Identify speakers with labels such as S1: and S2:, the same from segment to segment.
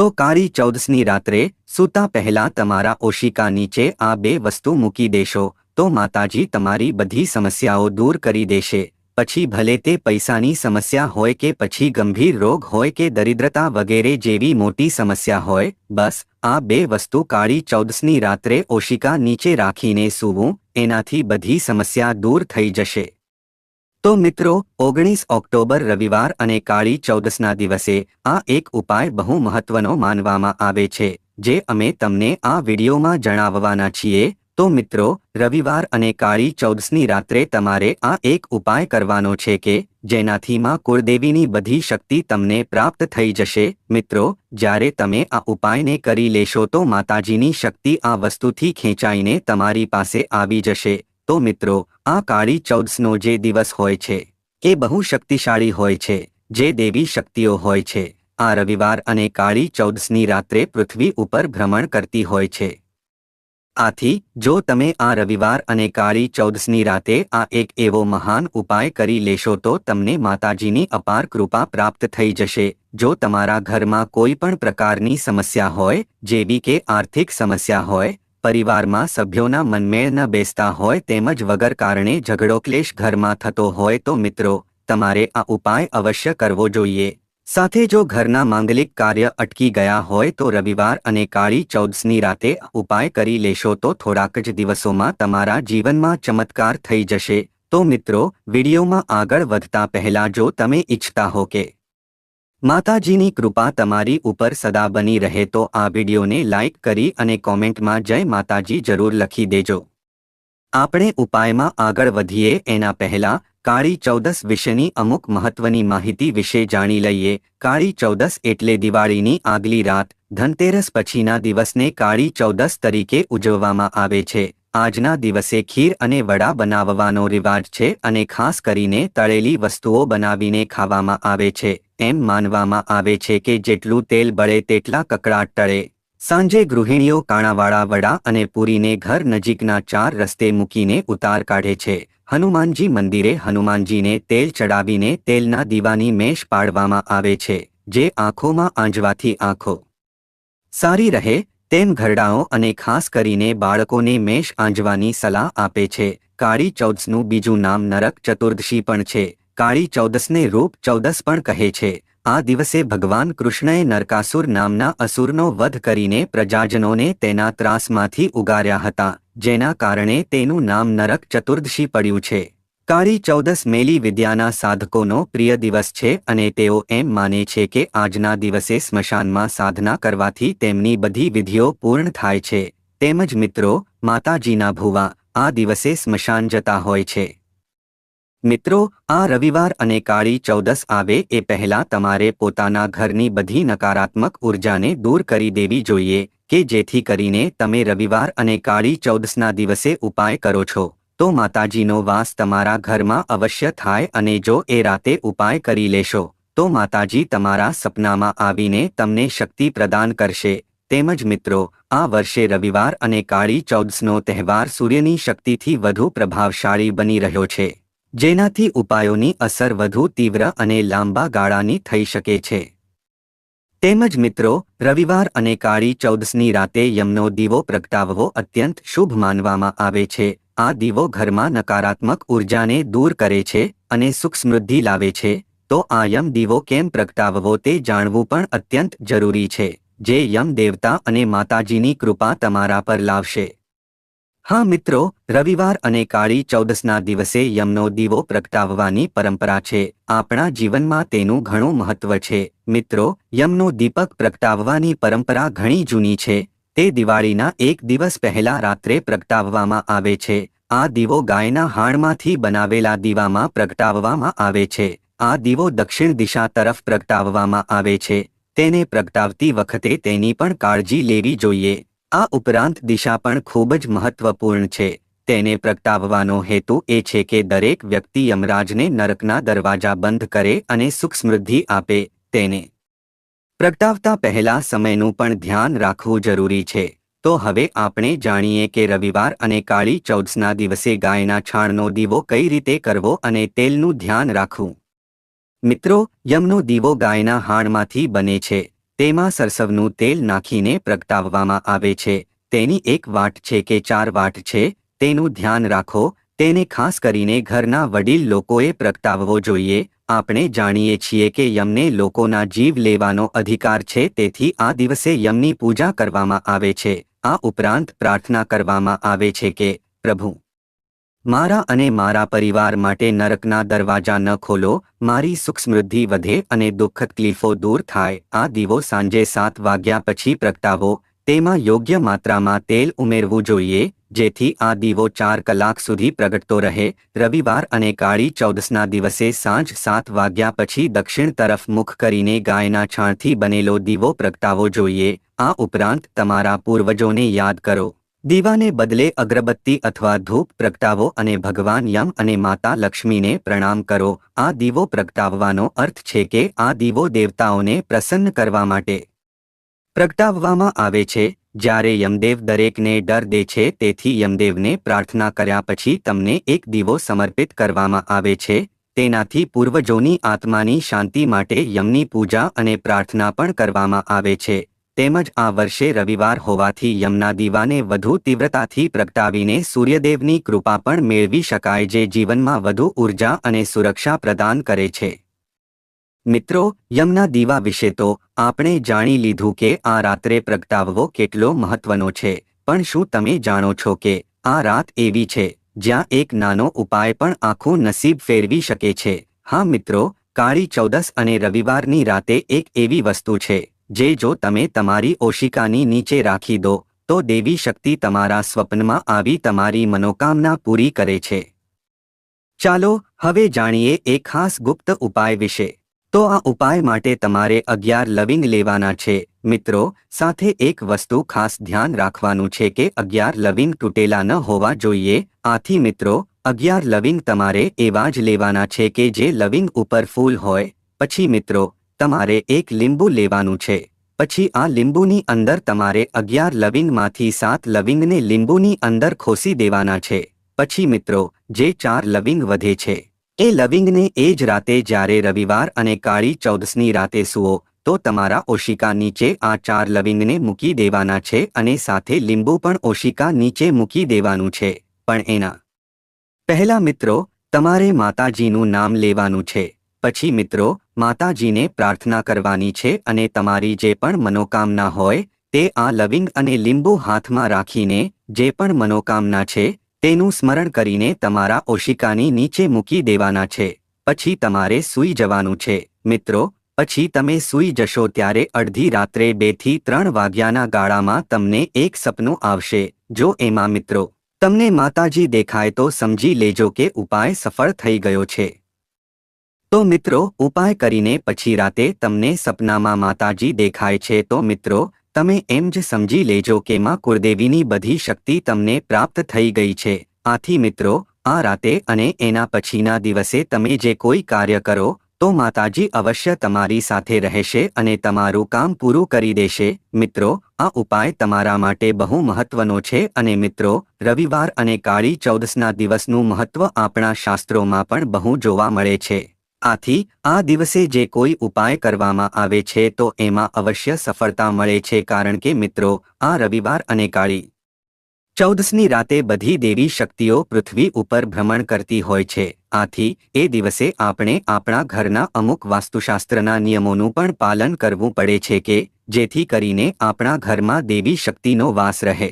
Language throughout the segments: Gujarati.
S1: તો કાળી ચૌદસની રાત્રે સૂતા પહેલા તમારા ઓશિકા નીચે આ બે વસ્તુ મૂકી દેશો તો માતાજી તમારી બધી સમસ્યાઓ દૂર કરી દેશે। પછી ભલે તે પૈસાની સમસ્યા હોય કે પછી ગંભીર રોગ હોય કે દરિદ્રતા વગેરે જેવી મોટી સમસ્યા હોય, બસ આ બે વસ્તુ કાળી ચૌદસની રાત્રે ઓશિકા નીચે રાખીને સૂવું, એનાથી બધી સમસ્યા દૂર થઈ જશે। તો મિત્રો, 19 ઓક્ટોબર રવિવાર અને કાળી ચૌદસના દિવસે આ એક ઉપાય બહુ મહત્વનો માનવામાં આવે છે, જે અમે તમને આ વિડીયોમાં જણાવવાના છીએ। તો મિત્રો, રવિવાર અને કાળી ચૌદસની રાત્રે તમારે આ એક ઉપાય કરવાનો છે કે જેનાથી માં કુળદેવીની બધી શક્તિ તમને પ્રાપ્ત થઈ જશે। મિત્રો, જ્યારે તમે આ ઉપાયને કરી લેશો તો માતાજીની શક્તિ આ વસ્તુથી ખેંચાઈને તમારી પાસે આવી જશે। તો મિત્રો, આ કાળી ચૌદસનો જે દિવસ હોય છે એ બહુ શક્તિશાળી હોય છે, જે દેવી શક્તિઓ હોય છે આ રવિવાર અને કાળી ચૌદસની રાત્રે પૃથ્વી ઉપર ભ્રમણ કરતી હોય છે। આથી જો તમે આ રવિવાર અને કાળી ચૌદસની રાતે આ એક એવો મહાન ઉપાય કરી લેશો તો તમને માતાજીની અપાર કૃપા પ્રાપ્ત થઈ જશે। જો તમારા ઘરમાં કોઈ પણ પ્રકારની સમસ્યા હોય, જેવી કે આર્થિક સમસ્યા હોય, પરિવારમાં સભ્યોના મનમેળ ન બેસતા હોય તેમજ વગર કારણે ઝઘડો ક્લેશ ઘરમાં થતો હોય તો મિત્રો, તમારે આ ઉપાય અવશ્ય કરવો જોઈએ। સાથે જો ઘરના માંગલિક કાર્ય અટકી ગયા હોય તો રવિવાર અને કાળી ચૌદસની રાતે ઉપાય કરી લેશો તો થોડાક જ દિવસોમાં તમારા જીવનમાં ચમત્કાર થઈ જશે। તો મિત્રો, વિડીયોમાં આગળ વધતા પહેલા જો તમે ઈચ્છતા હો કે માતાજીની કૃપા તમારી ઉપર સદા બની રહે તો આ વિડીયોને લાઇક કરી અને કોમેન્ટમાં જય માતાજી જરૂર લખી દેજો। આપણે ઉપાયમાં આગળ વધીએ એના પહેલા કાળી ચૌદસ વિશેની અમુક મહત્વની માહિતી વિશે જાણી લઈએ। કાળી ચૌદસ એટલે દિવાળીની આગલી રાત, ધનતેરસ પછીના દિવસને કાળી ચૌદસ તરીકે ઉજવવામાં આવે છે। આજના દિવસે ખીર અને વડા બનાવવાનો રિવાજ છે અને ખાસ કરીને તળેલી વસ્તુઓ બનાવીને ખાવામાં આવે છે। એમ માનવામાં આવે છે કે જેટલું તેલ બળે તેટલા કકડાટ ટળે। સાંજે ગૃહિણીઓ કાણાવાળા વડા અને પૂરીને ઘર નજીકના 4 રસ્તે મૂકીને ઉતાર કાઢે છે। હનુમાનજી મંદિરે હનુમાનજીને તેલ ચડાવીને તેલના દીવાની મેષ પાડવામાં આવે છે, જે આંખોમાં આંજવાથી આંખો સારી રહે તેમ ઘરડાઓ અને ખાસ કરીને બાળકોને મેષ આંજવાની સલાહ આપે છે। કાળી ચૌદસનું બીજું નામ નરક ચતુર્દશી પણ છે। કાળી ચૌદસને રૂપ ચૌદસ પણ કહે છે। આ દિવસે ભગવાન કૃષ્ણએ નરકાસુર નામના અસુરનો વધ કરીને પ્રજાજનોને તેના ત્રાસમાંથી ઉગાર્યા હતા, જેના કારણે તેનું નામ નરક ચતુર્દશી પડ્યું છે। કાળી ચૌદસ મેલી વિદ્યાના સાધકોનો પ્રિય દિવસ છે અને તેઓ એમ માને છે કે આજના દિવસે સ્મશાનમાં સાધના કરવાથી તેમની બધી વિધિઓ પૂર્ણ થાય છે। તેમજ મિત્રો, માતાજીના ભુવા આ દિવસે સ્મશાન જતા હોય છે। મિત્રો, આ રવિવાર અને કાળી ચૌદસ આવે એ પહેલા તમારે પોતાના ઘરની બધી નકારાત્મક ઉર્જાને દૂર કરી દેવી જોઈએ કે જેથી કરીને તમે રવિવાર અને કાળી ચૌદસના દિવસે ઉપાય કરો છો તો માતાજીનો વાસ તમારા ઘરમાં અવશ્ય થાય અને જો એ રાતે ઉપાય કરી લેશો તો માતાજી તમારા સપનામાં આવીને તમને શક્તિ પ્રદાન કરશે। તેમજ મિત્રો, આ વર્ષે રવિવાર અને કાળી ચૌદસનો તહેવાર સૂર્યની શક્તિથી વધુ પ્રભાવશાળી બની રહ્યો છે, જેનાથી ઉપાયોની અસર વધુ તીવ્ર અને લાંબા ગાળાની થઈ શકે છે। તેમજ મિત્રો, રવિવાર અને કાળી ચૌદસની રાતે યમનો દીવો પ્રગટાવવો અત્યંત શુભ માનવામાં આવે છે। આ દીવો ઘરમાં નકારાત્મક ઉર્જાને દૂર કરે છે અને સુખ સમૃદ્ધિ લાવે છે। તો આ યમ દીવો કેમ પ્રગટાવવો તે જાણવું પણ અત્યંત જરૂરી છે, જે યમ દેવતા અને માતાજીની કૃપા તમારા પર લાવશે। હા મિત્રો, રવિવાર અને કાળી ચૌદસના દિવસે યમનો દીવો પ્રગટાવવાની પરંપરા છે। આપણા જીવનમાં તેનું ઘણું મહત્વ છે। મિત્રો, યમનો દીપક પ્રગટાવવાની પરંપરા ઘણી જૂની છે। તે દિવાળીના એક દિવસ પહેલા રાત્રે પ્રગટાવવામાં આવે છે। આ દીવો ગાયના હાડમાંથી બનાવેલા દીવામાં પ્રગટાવવામાં આવે છે। આ દીવો દક્ષિણ દિશા તરફ પ્રગટાવવામાં આવે છે। તેને પ્રગટાવતી વખતે તેની પણ કાળજી લેવી જોઈએ। આ ઉપરાંત દિશા પણ ખૂબ જ મહત્વપૂર્ણ છે। તેને પ્રગટાવવાનો હેતુ એ છે કે દરેક વ્યક્તિ યમરાજને નરકના દરવાજા બંધ કરે અને સુખ સમૃદ્ધિ આપે। તેને પ્રગટાવતા પહેલા સમયનું પણ ધ્યાન રાખવું જરૂરી છે। તો હવે આપણે જાણીએ કે રવિવાર અને કાળી ચૌદસના દિવસે ગાયના છાણનો દીવો કઈ રીતે કરવો અને તેલનું ધ્યાન રાખવું। મિત્રો, યમનો દીવો ગાયના હાડમાંથી બને છે। તેમાં સરસવનું તેલ નાખીને પ્રગટાવવામાં આવે છે. તેની એક વાટ છે કે 4 વાટ છે, તેનું ધ્યાન રાખો. તેને ખાસ કરીને ઘરના વડીલ લોકોએ પ્રગટાવવો જોઈએ. આપણે જાણીએ છીએ કે યમને લોકોના જીવ લેવાનો અધિકાર છે, તેથી આ દિવસે યમની પૂજા કરવામાં આવે છે. આ ઉપરાંત પ્રાર્થના કરવામાં આવે છે કે પ્રભુ, મારા અને મારા પરિવાર માટે નરકના દરવાજા ન ખોલો, મારી સુખ સમૃદ્ધિ વધે અને દુઃખ તકલીફો દૂર થાય. આ દીવો સાંજે 7 વાગ્યા પછી પ્રગટાવો. તેમાં યોગ્ય માત્રામાં તેલ ઉમેરવું જોઈએ, જેથી આ દીવો 4 કલાક સુધી પ્રગટતો રહે. રવિવાર અને કાળી ચૌદસના દિવસે સાંજ 7 વાગ્યા પછી દક્ષિણ તરફ મુખ કરીને ગાયના છાણથી બનેલો દીવો પ્રગટાવવો જોઈએ. આ ઉપરાંત તમારા પૂર્વજોને યાદ કરો. દીવાને બદલે અગરબત્તી અથવા ધૂપ પ્રગટાવો અને ભગવાન યમ અને માતા લક્ષ્મીને પ્રણામ કરો. આ દીવો પ્રગટાવવાનો અર્થ છે કે આ દીવો દેવતાઓને પ્રસન્ન કરવા માટે પ્રગટાવવામાં આવે છે. જ્યારે યમદેવ દરેકને ડર દે છે, તેથી યમદેવને પ્રાર્થના કર્યા પછી તમને એક દીવો સમર્પિત કરવામાં આવે છે. તેનાથી પૂર્વજોની આત્માની શાંતિ માટે યમની પૂજા અને પ્રાર્થના પણ કરવામાં આવે છે. તેમજ આ વર્ષે રવિવાર હોવાથી યમના દીવાને વધુ તીવ્રતાથી પ્રગટાવીને સૂર્યદેવની કૃપા પણ મેળવી શકાય, જે જીવનમાં વધુ ઊર્જા અને સુરક્ષા પ્રદાન કરે છે. મિત્રો, યમના દીવા વિશે તો આપણે જાણી લીધું કે આ રાત્રે પ્રગટાવવો કેટલો મહત્વનો છે. પણ શું તમે જાણો છો કે આ રાત એવી છે જ્યાં એક નાનો ઉપાય પણ આખું નસીબ ફેરવી શકે છે? હા મિત્રો, કાળી ચૌદસ અને રવિવારની રાતે એક એવી વસ્તુ છે જે જો તમે તમારી ઓશિકાની નીચે રાખી દો તો દેવી શક્તિ તમારા સ્વપ્નમાં આવી તમારી મનોકામના પૂરી કરે છે. ચાલો હવે જાણીએ એક ખાસ ગુપ્ત ઉપાય વિશે. તો આ ઉપાય માટે તમારે 11 લવિંગ લેવાના છે. મિત્રો, સાથે એક વસ્તુ ખાસ ધ્યાન રાખવાનું છે કે 11 લવિંગ તૂટેલા ન હોવા જોઈએ. આથી મિત્રો, 11 લવિંગ તમારે એવા જ લેવાના છે કે જે લવિંગ ઉપર ફૂલ હોય. પછી મિત્રો, તમારે એક લીંબુ લેવાનું છે. પછી આ લીંબુની અંદર તમારે 11 લવિંગમાંથી 7 લવિંગને લીંબુની અંદર ખોસી દેવાના છે. પછી મિત્રો, જે 4 લવિંગ વધે છે એ લવિંગને એ જ રાતે, જ્યારે રવિવાર અને કાળી ચૌદસની રાતે સૂઓ તો તમારા ઓશિકા નીચે આ 4 લવિંગને મૂકી દેવાના છે અને સાથે લીંબુ પણ ઓશિકા નીચે મૂકી દેવાનું છે. પણ એના પહેલા મિત્રો, તમારે માતાજીનું નામ લેવાનું છે. પછી મિત્રો, માતાજીને પ્રાર્થના કરવાની છે અને તમારી જે પણ મનોકામના હોય તે આ લવિંગ અને લીંબુ હાથમાં રાખીને જે પણ મનોકામના છે તેનું સ્મરણ કરીને તમારા ઓશિકાની નીચે મૂકી દેવાના છે. પછી તમારે સૂઈ જવાનું છે. મિત્રો, પછી તમે સૂઈ જશો ત્યારે અડધી રાત્રે 2 થી 3 વાગ્યાના ગાળામાં તમને એક સપનું આવશે. જો એમાં મિત્રો તમને માતાજી દેખાય તો સમજી લેજો કે ઉપાય સફળ થઈ ગયો છે. તો મિત્રો, ઉપાય કરીને પછી રાતે તમને સપનામાં માતાજી દેખાય છે તો મિત્રો તમે એમ જ સમજી લેજો કે માં કુળદેવીની બધી શક્તિ તમને પ્રાપ્ત થઈ ગઈ છે. આથી મિત્રો, આ રાતે અને એના પછીના દિવસે તમે જે કોઈ કાર્ય કરો તો માતાજી અવશ્ય તમારી સાથે રહેશે અને તમારું કામ પૂરું કરી દેશે. મિત્રો, આ ઉપાય તમારા માટે બહુ મહત્વનો છે અને મિત્રો, રવિવાર અને કાળી ચૌદસના દિવસનું મહત્વ આપણા શાસ્ત્રોમાં પણ બહુ જોવા મળે છે. આથી આ દિવસે જે કોઈ ઉપાય કરવામાં આવે છે તો એમાં અવશ્ય સફળતા મળે છે, કારણ કે મિત્રો, આ રવિવાર અને કાળી ચૌદસની રાતે બધી દેવી શક્તિઓ પૃથ્વી ઉપર ભ્રમણ કરતી હોય છે. આથી એ દિવસે આપણે આપણા ઘરના અમુક વાસ્તુશાસ્ત્રના નિયમોનું પણ પાલન કરવું પડે છે કે જેથી કરીને આપણા ઘરમાં દેવી શક્તિનો વાસ રહે.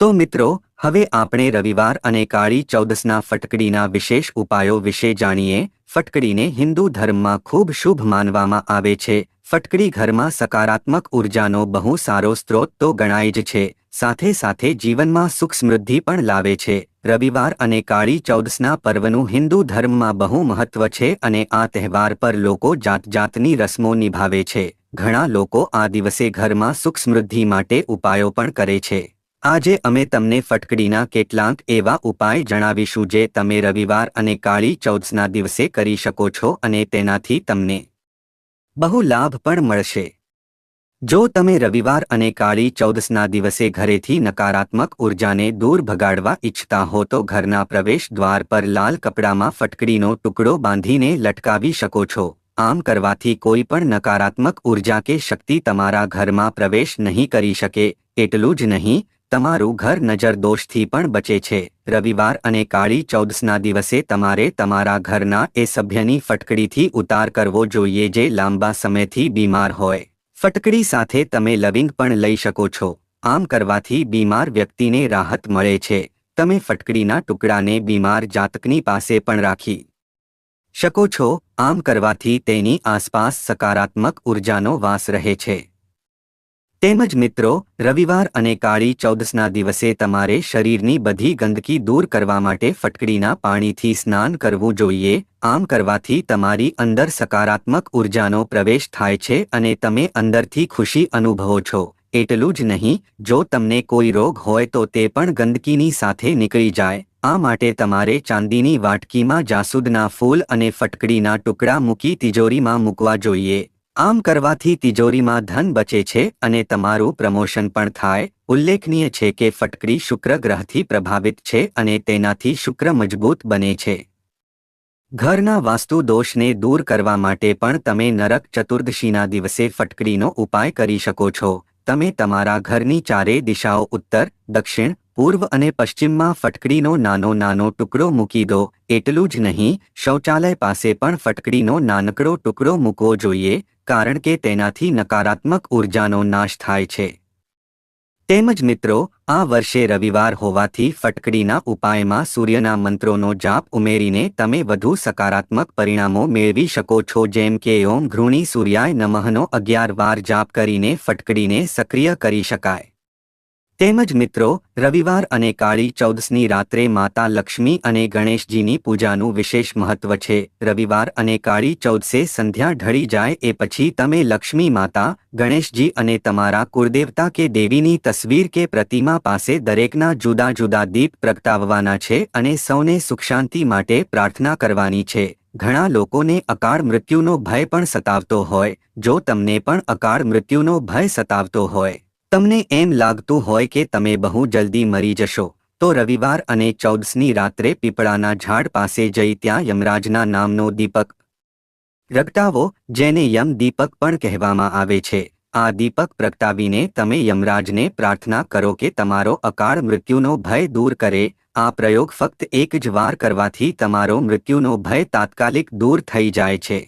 S1: તો મિત્રો, હવે આપણે રવિવાર અને કાળી ચૌદસના ફટકડીના વિશેષ ઉપાયો વિશે જાણીએ. ફટકડીને હિન્દુ ધર્મમાં ખૂબ શુભ માનવામાં આવે છે. ફટકડી ઘરમાં સકારાત્મક ઉર્જાનો બહુ સારો સ્ત્રોત તો ગણાય જ છે. સાથે સાથે જીવનમાં સુખ સમૃદ્ધિ પણ લાવે છે. રવિવાર અને કાળી ચૌદસના પર્વનું હિન્દુ ધર્મમાં બહુ મહત્વ છે અને આ તહેવાર પર લોકો જાત જાતની રસમો નિભાવે છે. ઘણા લોકો આ દિવસે ઘરમાં સુખ સમૃદ્ધિ માટે ઉપાયો પણ કરે છે. આજે અમે તમને ફટકડીના કેટલાક એવા ઉપાય જણાવીશું જે તમે રવિવાર અને કાળી ચૌદસના દિવસે કરી શકો છો અને તેનાથી તમને બહુ લાભ પણ મળશે. જો તમે રવિવાર અને કાળી ચૌદસના દિવસે ઘરેથી નકારાત્મક ઉર્જાને દૂર ભગાડવા ઈચ્છતા હો તો ઘરના પ્રવેશ દ્વાર પર લાલ કપડામાં ફટકડીનો ટુકડો બાંધીને લટકાવી શકો છો. આમ કરવાથી કોઈ પણ નકારાત્મક ઉર્જા કે શક્તિ તમારા ઘરમાં પ્રવેશ નહીં કરી શકે. એટલું જ નહીં, તમારું ઘર નજર દોષથી પણ બચે છે. રવિવાર અને કાળી ચૌદસના દિવસે તમારે તમારા ઘરના એ સભ્યની ફટકડીથી ઉતાર કરવો જોઈએ જે લાંબા સમયથી બીમાર હોય. ફટકડી સાથે તમે લવિંગ પણ લઈ શકો છો. આમ કરવાથી બીમાર વ્યક્તિને રાહત મળે છે. તમે ફટકડીના ટુકડાને બીમાર જાતકની પાસે પણ રાખી શકો છો. આમ કરવાથી તેની આસપાસ સકારાત્મક ઉર્જાનો વાસ રહે છે. તેમજ મિત્રો, રવિવાર અને કાળી ચૌદસના દિવસે તમારે શરીરની બધી ગંદકી દૂર કરવા માટે ફટકડીના પાણીથી સ્નાન કરવું જોઈએ. આમ કરવાથી તમારી અંદર સકારાત્મક ઉર્જાનો પ્રવેશ થાય છે અને તમે અંદરથી ખુશી અનુભવો છો. એટલું જ નહીં, જો તમને કોઈ રોગ હોય તો તે પણ ગંદકીની સાથે નીકળી જાય. આ માટે તમારે ચાંદીની વાટકીમાં જાસૂદના ફૂલ અને ફટકડીના ટુકડા મૂકી તિજોરીમાં મૂકવા જોઈએ. આમ કરવાથી તિજોરીમાં ધન બચે છે અને તમારું પ્રમોશન પણ થાય. ઉલ્લેખનીય છે કે ફટકડી શુક્ર ગ્રહથી પ્રભાવિત છે અને તેનાથી શુક્ર મજબૂત બને છે. ઘરના વાસ્તુ દોષને દૂર કરવા માટે પણ તમે નરક ચતુર્દશીના દિવસે ફટકડીનો ઉપાય કરી શકો છો. તમે તમારા ઘરની ચારે દિશાઓ ઉત્તર, દક્ષિણ, પૂર્વ અને પશ્ચિમમાં ફટકડીનો નાનો નાનો ટુકડો મૂકી દો. એટલું જ નહીં, શૌચાલય પાસે પણ ફટકડીનો નાનકડો ટુકડો મૂકવો જોઈએ, કારણ કે તેનાથી નકારાત્મક ઉર્જાનો નાશ થાય છે. તેમજ મિત્રો, આ વર્ષે રવિવાર હોવાથી ફટકડીના ઉપાયમાં સૂર્યના મંત્રોનો જાપ ઉમેરીને તમે વધુ સકારાત્મક પરિણામો મેળવી શકો છો. જેમ કે ઓમ ઘૃણી સૂર્યાય નમઃનો 11 વાર જાપ કરીને ફટકડીને સક્રિય કરી શકાય. તેમજ મિત્રો, રવિવાર અને કાળી ચૌદસની રાત્રે માતા લક્ષ્મી અને ગણેશજીની પૂજાનું વિશેષ મહત્વ છે. રવિવાર અને કાળી ચૌદસે સંધ્યા ઢળી જાય એ પછી તમે લક્ષ્મી માતા, ગણેશજી અને તમારા કુળદેવતા કે દેવીની તસવીર કે પ્રતિમા પાસે દરેકના જુદા જુદા દીપ પ્રગટાવવાના છે અને સૌને સુખ શાંતિ માટે પ્રાર્થના કરવાની છે. ઘણા લોકોને અકાળ મૃત્યુનો ભય પણ સતાવતો હોય. જો તમને પણ અકાળ મૃત્યુનો ભય સતાવતો હોય, તમને એમ લાગતું હોય કે તમે બહુ જલ્દી મરી જશો, તો રવિવાર અને ચૌદસની રાત્રે પીપળાના ઝાડ પાસે જઈ ત્યાં યમરાજના નામનો દીપક પ્રગટાવો, જેને યમ દીપક પણ કહેવામાં આવે છે. આ દીપક પ્રગટાવીને તમે યમરાજને પ્રાર્થના કરો કે તમારો અકાળ મૃત્યુનો ભય દૂર કરે. આ પ્રયોગ ફક્ત એક જ વાર કરવાથી તમારો મૃત્યુનો ભય તાત્કાલિક દૂર થઈ જાય છે.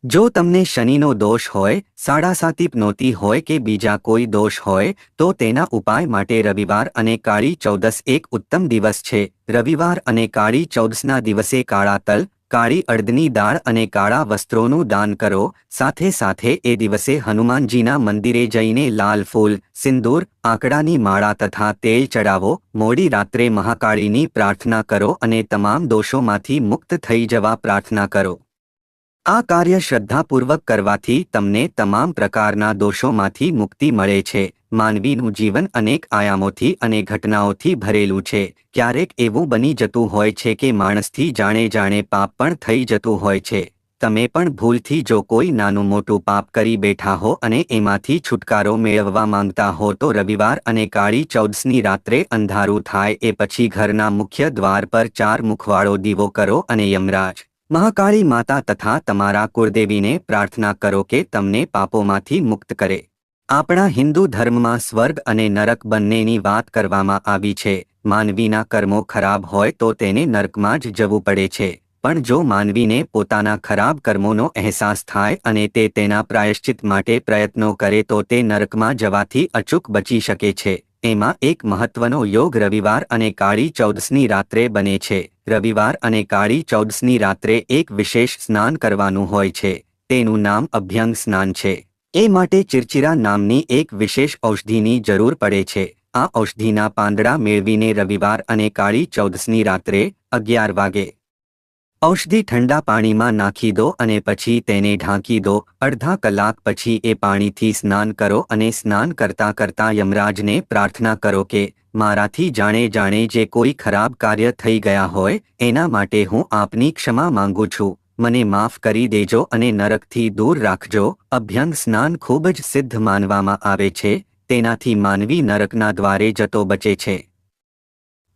S1: જો તમને શનિનો દોષ હોય, સાડાસાતીપનોતી હોય કે બીજા કોઈ દોષ હોય, તો તેના ઉપાય માટે રવિવાર અને કાળી ચૌદસ એક ઉત્તમ દિવસ છે. રવિવાર અને કાળી ચૌદસના દિવસે કાળા તલ, કાળી અડદની દાળ અને કાળા વસ્ત્રોનું દાન કરો. સાથે સાથે એ દિવસે હનુમાનજીના મંદિરે જઈને લાલ ફૂલ, સિંદૂર, આંકડાની માળા તથા તેલ ચડાવો. મોડી રાત્રે મહાકાળીની પ્રાર્થના કરો અને તમામ દોષોમાંથી મુક્ત થઈ જવા પ્રાર્થના કરો. આ કાર્ય શ્રદ્ધાપૂર્વક કરવાથી તમને તમામ પ્રકારના દોષોમાંથી મુક્તિ મળે છે. માનવીનું જીવન અનેક આયામોથી અને ઘટનાઓથી ભરેલું છે. ક્યારેક એવું બની જતું હોય છે કે માણસથી જાણે જાણે પાપ પણ થઈ જતું હોય છે. તમે પણ ભૂલથી જો કોઈ નાનું મોટું પાપ કરી બેઠા હો અને એમાંથી છુટકારો મેળવવા માંગતા હો તો રવિવાર અને કાળી ચૌદસની રાત્રે અંધારું થાય એ પછી ઘરના મુખ્ય દ્વાર પર 4 મુખવાળો દીવો કરો અને યમરાજ, મહાકાળી માતા તથા તમારા કુળદેવીને પ્રાર્થના કરો કે તમને પાપોમાંથી મુક્ત કરે. આપણા હિન્દુ ધર્મમાં સ્વર્ગ અને નરક બંનેની વાત કરવામાં આવી છે. માનવીના કર્મો ખરાબ હોય તો તેને નરકમાં જ જવું પડે છે. પણ જો માનવીને પોતાના ખરાબ કર્મોનો અહેસાસ થાય અને તે તેના પ્રાયશ્ચિત માટે પ્રયત્નો કરે તો તે નરકમાં જવાથી અચૂક બચી શકે છે. એમાં એક મહત્વનો યોગ રવિવાર અને કાળી ચૌદસની રાત્રે બને છે. રવિવાર અને કાળી ચૌદસની રાત્રે એક વિશેષ સ્નાન કરવાનું હોય છે. તેનું નામ અભ્યંગ સ્નાન છે. એ માટે ચિરચિરા નામની એક વિશેષ ઔષધિની જરૂર પડે છે. આ ઔષધિના પાંદડા મેળવીને રવિવાર અને કાળી ચૌદસની રાત્રે 11 વાગે ઔષધિ ઠંડા પાણીમાં નાખી દો અને પછી તેને ઢાંકી દો. અડધા કલાક પછી એ પાણીથી સ્નાન કરો અને સ્નાન કરતાં કરતાં યમરાજને પ્રાર્થના કરો કે મારાથી જાણે જાણે જે કોઈ ખરાબ કાર્ય થઈ ગયા હોય એના માટે હું આપની ક્ષમા માંગુ છું. મને માફ કરી દેજો અને નરકથી દૂર રાખજો. અભ્યંગ સ્નાન ખૂબ જ સિદ્ધ માનવામાં આવે છે. તેનાથી માનવી નરકના દ્વારે જતો બચે છે.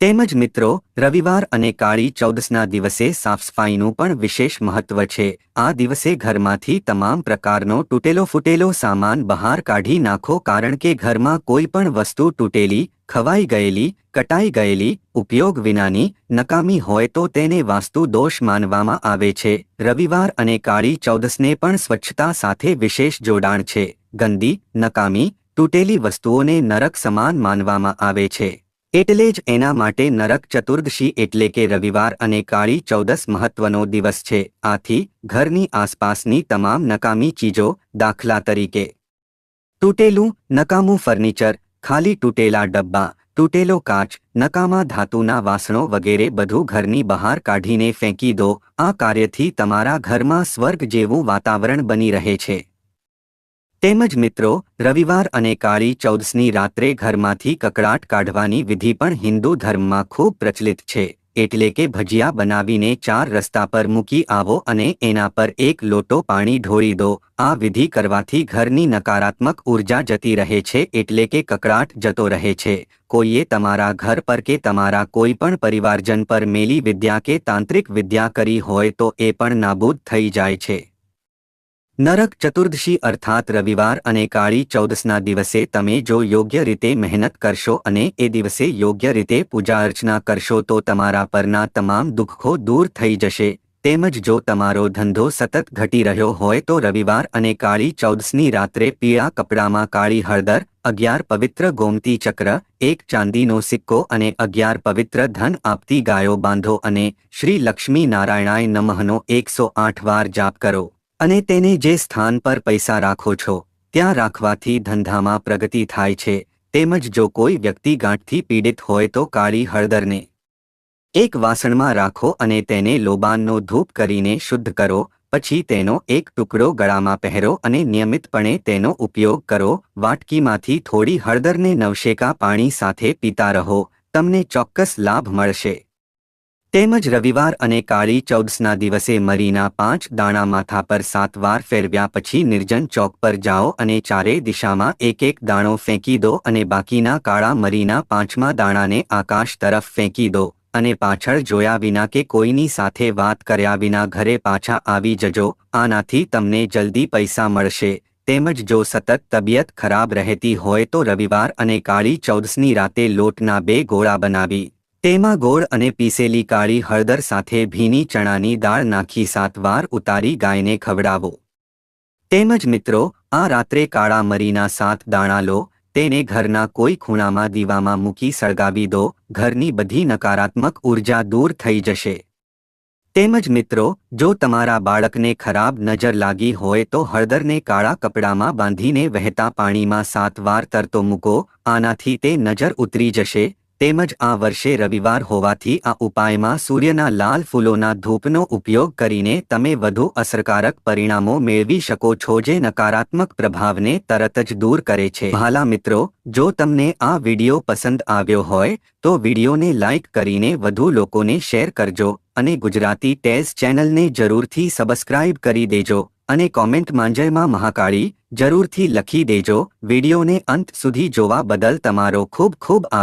S1: તેમજ મિત્રો રવિવાર અને કાળી ચૌદસના દિવસે સાફસફાઈનું પણ વિશેષ મહત્વ છે। આ દિવસે ઘરમાંથી તમામ પ્રકારનો તૂટેલો ફૂટેલો સામાન બહાર કાઢી નાખો, કારણ કે ઘરમાં કોઈ પણ વસ્તુ તૂટેલી, ખવાઈ ગયેલી, કટાઈ ગયેલી, ઉપયોગ વિનાની, નકામી હોય તો તેને વાસ્તુ દોષ માનવામાં આવે છે। રવિવાર અને કાળી ચૌદસને પણ સ્વચ્છતા સાથે વિશેષ જોડાણ છે। ગંદી, નકામી, તૂટેલી વસ્તુઓને નરક સમાન માનવામાં આવે છે, એટલે જ એના માટે નરક ચતુર્દશી એટલે કે રવિવાર અને કાળી ચૌદસ મહત્વનો દિવસ છે। આથી ઘરની આસપાસની તમામ નકામી ચીજો, દાખલા તરીકે તૂટેલું, નકામું ફર્નિચર, ખાલી તૂટેલા ડબ્બા, તૂટેલો કાચ, નકામા ધાતુના વાસણો વગેરે બધું ઘરની બહાર કાઢીને ફેંકી દો। આ કાર્યથી તમારા ઘરમાં સ્વર્ગ જેવું વાતાવરણ બની રહે છે। તેમજ મિત્રો રવિવાર અને કાળી ચૌદસની રાત્રે ઘરમાંથી કકળાટ કાઢવાની વિધિ પણ હિન્દુ ધર્મમાં ખૂબ પ્રચલિત છે। એટલે કે ભજીયા બનાવીને 4 રસ્તા પર મૂકી આવો અને એના પર એક લોટો પાણી ઢોળી દો। આ વિધિ કરવાથી ઘરની નકારાત્મક ઉર્જા જતી રહે છે, એટલે કે કકળાટ જતો રહે છે। કોઈએ તમારા ઘર પર કે તમારા કોઈ પણ પરિવારજન પર મેલી વિદ્યા કે તાંત્રિક વિદ્યા કરી હોય તો એ પણ નાબૂદ થઈ જાય છે। નરક ચતુર્દશી અર્થાત રવિવાર અને કાળી ચૌદસના દિવસે તમે જો યોગ્ય રીતે મહેનત કરશો અને એ દિવસે યોગ્ય રીતે પૂજા અર્ચના કરશો તો તમારા પરના તમામ દુઃખો દૂર થઈ જશે। તેમજ જો તમારો ધંધો સતત ઘટી રહ્યો હોય તો રવિવાર અને કાળી ચૌદસની રાત્રે પીળા કપડામાં કાળી હળદર, 11 પવિત્ર ગોમતી ચક્ર, 1 ચાંદીનો સિક્કો અને 11 પવિત્ર ધન આપતી ગાયો બાંધો અને શ્રી લક્ષ્મી નારાયણાય નમઃનો 108 વાર જાપ કરો અને તેને જે સ્થાન પર પૈસા રાખો છો ત્યાં રાખવાથી ધંધામાં પ્રગતિ થાય છે। તેમજ જો કોઈ વ્યક્તિ ગાંઠથી પીડિત હોય તો કાળી હળદરને એક વાસણમાં રાખો અને તેને લોબાનનો ધૂપ કરીને શુદ્ધ કરો। પછી તેનો એક ટુકડો ગળામાં પહેરો અને નિયમિતપણે તેનો ઉપયોગ કરો। વાટકીમાંથી થોડી હળદરને નવશેકા પાણી સાથે પીતા રહો, તમને ચોક્કસ લાભ મળશે। તેમજ રવિવાર અને કાળી ચૌદસના દિવસે મરીના 5 દાણા માથા પર 7 વાર ફેરવ્યા પછી નિર્જન ચોક પર જાઓ અને ચારે દિશામાં એક એક દાણો ફેંકી દો અને બાકીના કાળા મરીના 5મા દાણાને આકાશ તરફ ફેંકી દો અને પાછળ જોયા વિના કે કોઈની સાથે વાત કર્યા વિના ઘરે પાછા આવી જજો। આનાથી તમને જલ્દી પૈસા મળશે। તેમજ જો સતત તબિયત ખરાબ રહેતી હોય તો રવિવાર અને કાળી ચૌદસની રાતે લોટના 2 ગોળા બનાવી તેમાં ગોળ અને પીસેલી કાળી હળદર સાથે ભીની ચણાની દાળ નાખી 7 વાર ઉતારી ગાયને ખવડાવો। તેમજ મિત્રો આ રાત્રે કાળા મરીના 7 દાણા લો, તેને ઘરના કોઈ ખૂણામાં દીવામાં મૂકી સળગાવી દો, ઘરની બધી નકારાત્મક ઉર્જા દૂર થઈ જશે। તેમજ મિત્રો જો તમારા બાળકને ખરાબ નજર લાગી હોય તો હળદરને કાળા કપડામાં બાંધીને વહેતા પાણીમાં 7 વાર તરતો મૂકો, આનાથી તે નજર ઉતરી જશે। તેમજ આ વર્ષે રવિવાર હોવાથી આ ઉપાયમાં સૂર્યના લાલ ફૂલોના ધૂપનો ઉપયોગ કરીને તમે વધુ અસરકારક પરિણામો મેળવી શકો છો, જે નકારાત્મક પ્રભાવને તરત જ દૂર કરે છે। વહાલા મિત્રો, જો તમને આ વિડિયો પસંદ આવ્યો હોય તો વિડિયોને લાઇક કરીને વધુ લોકોને શેર કરજો અને ગુજરાતી ટેઝ ચેનલને જરૂરથી સબસ્ક્રાઇબ કરી દેજો અને કોમેન્ટમાં જય માં મહાકાળી જરૂરથી લખી દેજો। વિડિયોને અંત સુધી જોવા બદલ તમારો ખૂબ ખૂબ આભાર।